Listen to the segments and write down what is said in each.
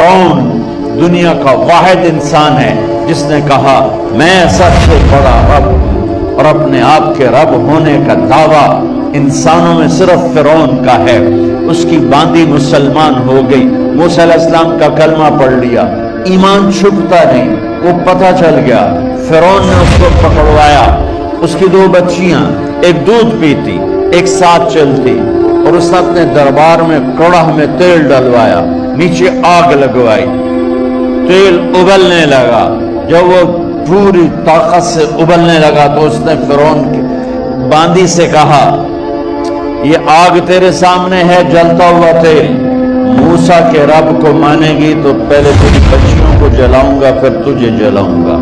فرعون دنیا کا واحد انسان ہے جس نے کہا میں سب سے بڑا رب ہوں، اور اپنے آپ کے رب ہونے کا دعویٰ انسانوں میں صرف فرعون کا ہے۔ اس کی باندی مسلمان ہو گئی، موسیٰ علیہ السلام کا کلمہ پڑھ لیا، ایمان چھپتا نہیں، وہ پتہ چل گیا۔ فرعون نے اس کو پکڑوایا، اس کی 2 بچیاں، ایک دودھ پیتی ایک ساتھ چلتی، اور اس نے اپنے دربار میں کڑاہ میں تیل ڈلوایا، نیچے آگ لگوائی، تیل ابلنے لگا۔ جب وہ پوری طاقت سے ابلنے لگا تو اس نے فرعون کی باندی سے کہا یہ آگ تیرے سامنے ہے، جلتا ہوا تیل، موسیٰ کے رب کو مانے گی تو پہلے تیری بچیوں کو جلاؤں گا پھر تجھے جلاؤں گا،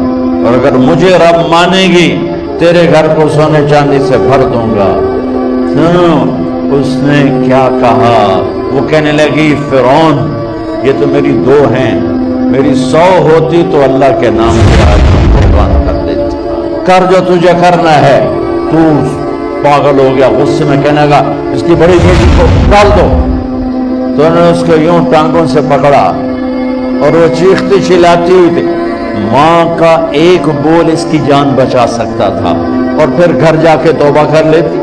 اور اگر مجھے رب مانے گی تیرے گھر کو سونے چاندی سے بھر دوں گا۔ اس نے کیا کہا؟ وہ کہنے لگی فرعون یہ تو میری 2 ہیں، میری 100 ہوتی تو اللہ کے نام سے آج قربان کر دیتی، کر جو تجھے کرنا ہے۔ تو پاگل ہو گیا، غصے میں کہنے لگا اس کی بڑی بیٹی کو ڈال دو۔ تو انہوں نے اس کو یوں ٹانگوں سے پکڑا اور وہ چیختی چلاتی ہوئی تھی۔ ماں کا ایک بول اس کی جان بچا سکتا تھا، اور پھر گھر جا کے توبہ کر لیتی۔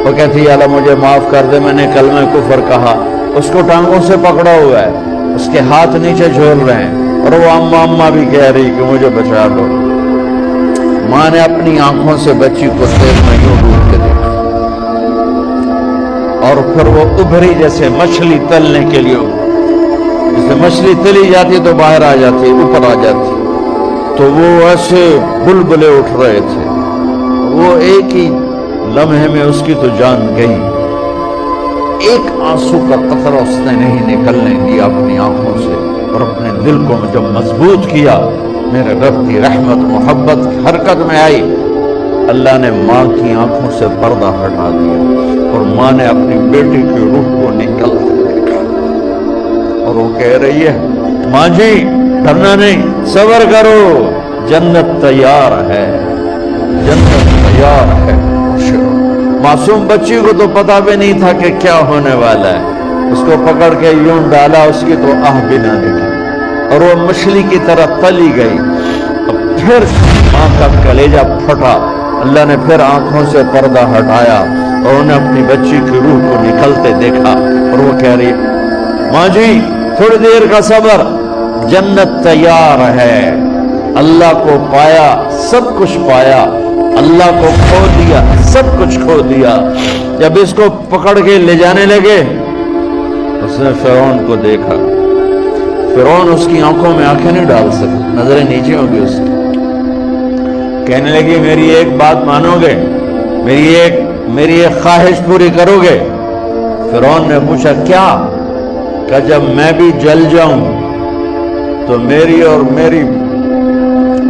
وہ کہتی ہے اللہ مجھے معاف کر دے، میں نے کلمہ کفر کہا۔ اس کو ٹانگوں سے پکڑا ہوا ہے، اس کے ہاتھ نیچے جھول رہے ہیں، اور وہ اماں بھی کہہ رہی کہ مجھے بچا لو۔ ماں نے اپنی آنکھوں سے بچی کو تیل میں یوں ڈوب کے دیکھا، اور پھر وہ ابھری جیسے مچھلی تلنے کے لیے، جیسے مچھلی تلی جاتی تو باہر آ جاتی، اوپر آ جاتی، تو وہ ایسے بلبلے اٹھ رہے تھے۔ وہ ایک ہی لمحے میں اس کی تو جان گئی، ایک آنسو کا قطرہ اس نے نہیں نکلنے دیا اپنی آنکھوں سے، اور اپنے دل کو جب مضبوط کیا، میرے رب کی رحمت محبت حرکت میں آئی۔ اللہ نے ماں کی آنکھوں سے پردہ ہٹا دیا، اور ماں نے اپنی بیٹی کی روح کو نکلتے دیکھا، اور وہ کہہ رہی ہے ماں جی ڈرنا نہیں، صبر کرو، جنت تیار ہے، جنت تیار ہے۔ معصوم بچی کو تو پتہ بھی نہیں تھا کہ کیا ہونے والا ہے، اس کو پکڑ کے یوں ڈالا، اس کی تو آہ بھی نہ نکلی، اور وہ مچھلی کی طرح تلی گئی۔ پھر ماں کا کلیجہ پھٹا، اللہ نے پھر آنکھوں سے پردہ ہٹایا، اور انہیں اپنی بچی کی روح کو نکلتے دیکھا، اور وہ کہہ رہی ماں جی تھوڑی دیر کا صبر، جنت تیار ہے۔ اللہ کو پایا سب کچھ پایا، اللہ کو کھو دیا سب کچھ کھو دیا۔ جب اس کو پکڑ کے لے جانے لگے، اس نے فرعون کو دیکھا۔ فرعون اس کی آنکھوں میں آنکھیں نہیں ڈال سکا، نظریں نیچے ہو گئی اس کی۔ کہنے لگی میری ایک بات مانو گے، میری ایک خواہش پوری کرو گے؟ فرعون نے پوچھا کیا؟ کہ جب میں بھی جل جاؤں تو میری اور میری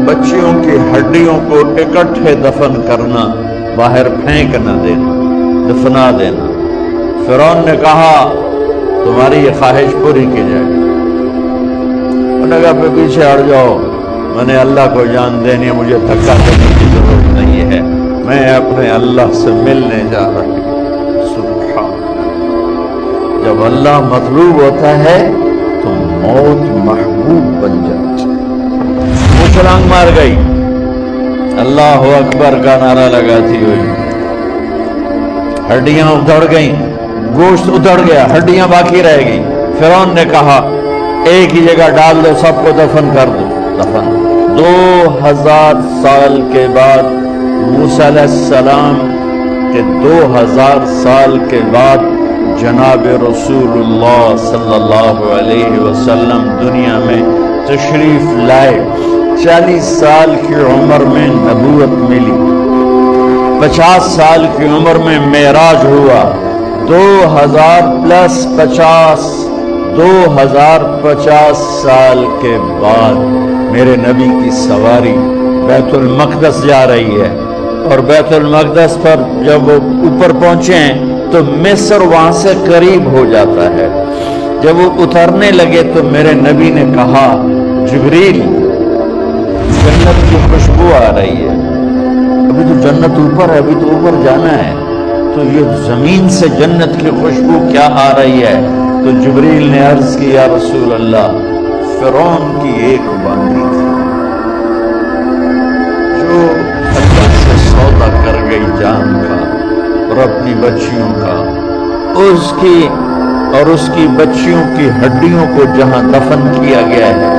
بچیوں کی ہڈیوں کو اکٹھے دفن کرنا، باہر پھینک نہ دینا، دفنا دینا۔ فرعون نے کہا تمہاری یہ خواہش پوری کی جائے۔ انہوں نے کہا پھر پیچھے ہٹ جاؤ، میں نے اللہ کو جان دینی ہے، مجھے دھکا دینے کی ضرورت نہیں ہے، میں اپنے اللہ سے ملنے جا رہی ہوں۔ سبحان اللہ، جب اللہ مطلوب ہوتا ہے تو موت محبوب بن جاتی۔ وہ چھلانگ مار گئی، اللہ اکبر کا نعرہ لگاتی ہوئی، ہڈیاں ادھڑ گئیں، گوشت ادھڑ گیا، ہڈیاں باقی رہ گئی۔ فرعون نے کہا ایک ہی جگہ ڈال دو، سب کو دفن کر دو۔ دفن 2000 سال کے بعد، موسیٰ علیہ السلام کے 2000 سال کے بعد جناب رسول اللہ صلی اللہ علیہ وسلم دنیا میں تشریف لائے۔ 40 سال کی عمر میں نبوت ملی، 50 سال کی عمر میں معراج ہوا، 2050 سال کے بعد میرے نبی کی سواری بیت المقدس جا رہی ہے، اور بیت المقدس پر جب وہ اوپر پہنچے ہیں تو مصر وہاں سے قریب ہو جاتا ہے۔ جب وہ اترنے لگے تو میرے نبی نے کہا جبریل جنت کی خوشبو آ رہی ہے، ابھی تو جنت اوپر ہے، ابھی تو اوپر جانا ہے، تو یہ زمین سے جنت کی خوشبو کیا آ رہی ہے؟ تو جبریل نے عرض کی یا رسول اللہ فرعون کی ایک باندھی تھی جو اللہ سے سودا کر گئی جان کا اور اپنی بچیوں کا، اس کی بچیوں کی ہڈیوں کو جہاں دفن کیا گیا ہے،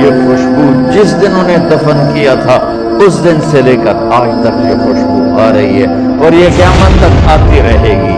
یہ خوشبو جس دن انہیں دفن کیا تھا اس دن سے لے کر آج تک یہ خوشبو آ رہی ہے اور یہ قیامت تک آتی رہے گی۔